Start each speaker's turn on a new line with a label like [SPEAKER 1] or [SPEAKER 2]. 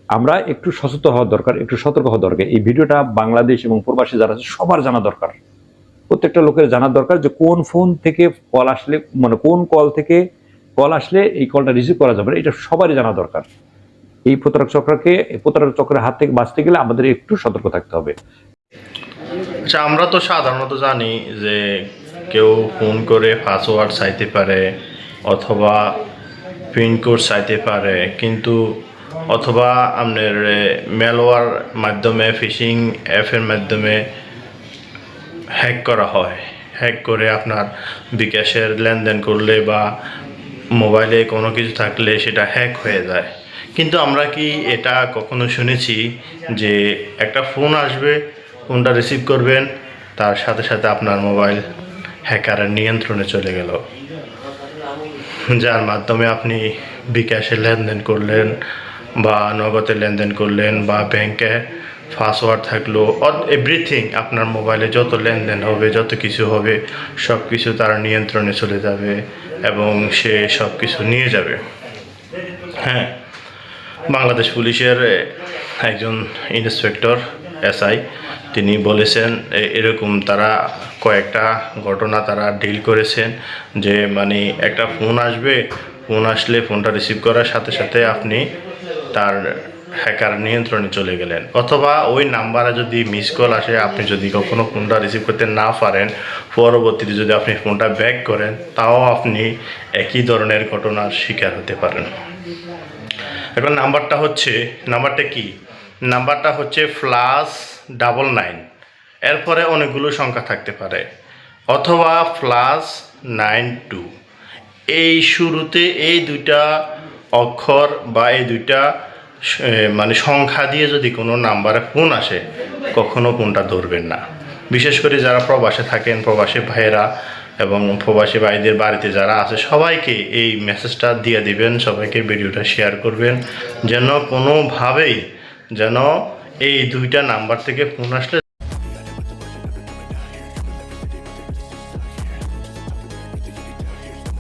[SPEAKER 1] আমরা একটু সচেতন হওয়া দরকার, একটু সতর্ক হওয়া দরকার। এই ভিডিওটা বাংলাদেশ এবং প্রবাসী যারা আছে সবার জানা দরকার। প্রত্যেকটা লোকের জানা দরকার যে কোন ফোন থেকে কল আসলে, মানে কোন কল থেকে কল আসলে এই কলটা রিসিভ করা যাবে না, এটা সবারই জানা দরকার। এই প্রতারক চক্রের হাত থেকে বাঁচতে গেলে আমাদের একটু সতর্ক থাকতে হবে।
[SPEAKER 2] আচ্ছা, আমরা তো সাধারণত জানি যে কেউ ফোন করে পাসওয়ার্ড চাইতে পারে অথবা পিনকোড চাইতে পারে, কিন্তু অথবা আপনার মেলওয়ার মাধ্যমে ফিশিং অ্যাপের মাধ্যমে হ্যাক করা হয়। হ্যাক করে আপনার বিকাশের লেনদেন করলে বা মোবাইলে কোনো কিছু থাকলে সেটা হ্যাক হয়ে যায়। কিন্তু আমরা কি এটা কখনো শুনেছি যে একটা ফোন আসবে, ফোনটা রিসিভ করবেন, তার সাথে সাথে আপনার মোবাইল হ্যাকারের নিয়ন্ত্রণে চলে গেল, যার মাধ্যমে আপনি বিকাশে লেনদেন করলেন বা নগদে লেনদেন করলেন বা ব্যাংকে পাসওয়ার্ড থাকলো, এভরিথিং আপনার মোবাইলে যত লেনদেন হবে, যত কিছু হবে, সব কিছু তার নিয়ন্ত্রণে চলে যাবে এবং সে সব কিছু নিয়ে যাবে। হ্যাঁ, বাংলাদেশ পুলিশের একজন ইন্সপেক্টর এসআই তিনি বলেছেন এরকম তারা কয়েকটা ঘটনা তারা ডিল করেছেন, যে মানে একটা ফোন আসবে, ফোন আসলে ফোনটা রিসিভ করার সাথে সাথে আপনি তার হ্যাকার নিয়ন্ত্রণে চলে গেলেন, অথবা ওই নাম্বারে যদি মিস কল আসে, আপনি যদি কখনো ফোনটা রিসিভ করতে না পারেন, পরবর্তীতে যদি আপনি ফোনটা ব্যাক করেন, তাও আপনি একই ধরনের ঘটনার শিকার হতে পারেন। এখন নাম্বারটা কি? নাম্বারটা হচ্ছে +99, এরপরে অনেকগুলো সংখ্যা থাকতে পারে, অথবা +92। এই শুরুতে এই দুইটা অক্ষর বা এই দুইটা মানে সংখ্যা দিয়ে যদি কোনো নাম্বারে ফোন আসে, কখনো ফোনটা ধরবেন না। বিশেষ করে যারা প্রবাসে থাকেন, প্রবাসী ভাইয়েরা এবং প্রবাসী ভাইদের বাড়িতে যারা আছে, সবাইকে এই মেসেজটা দিয়ে দিবেন, সবাইকে ভিডিওটা শেয়ার করবেন, যেন কোনোভাবেই যেন এই দুইটা নাম্বার থেকে ফোন আসলে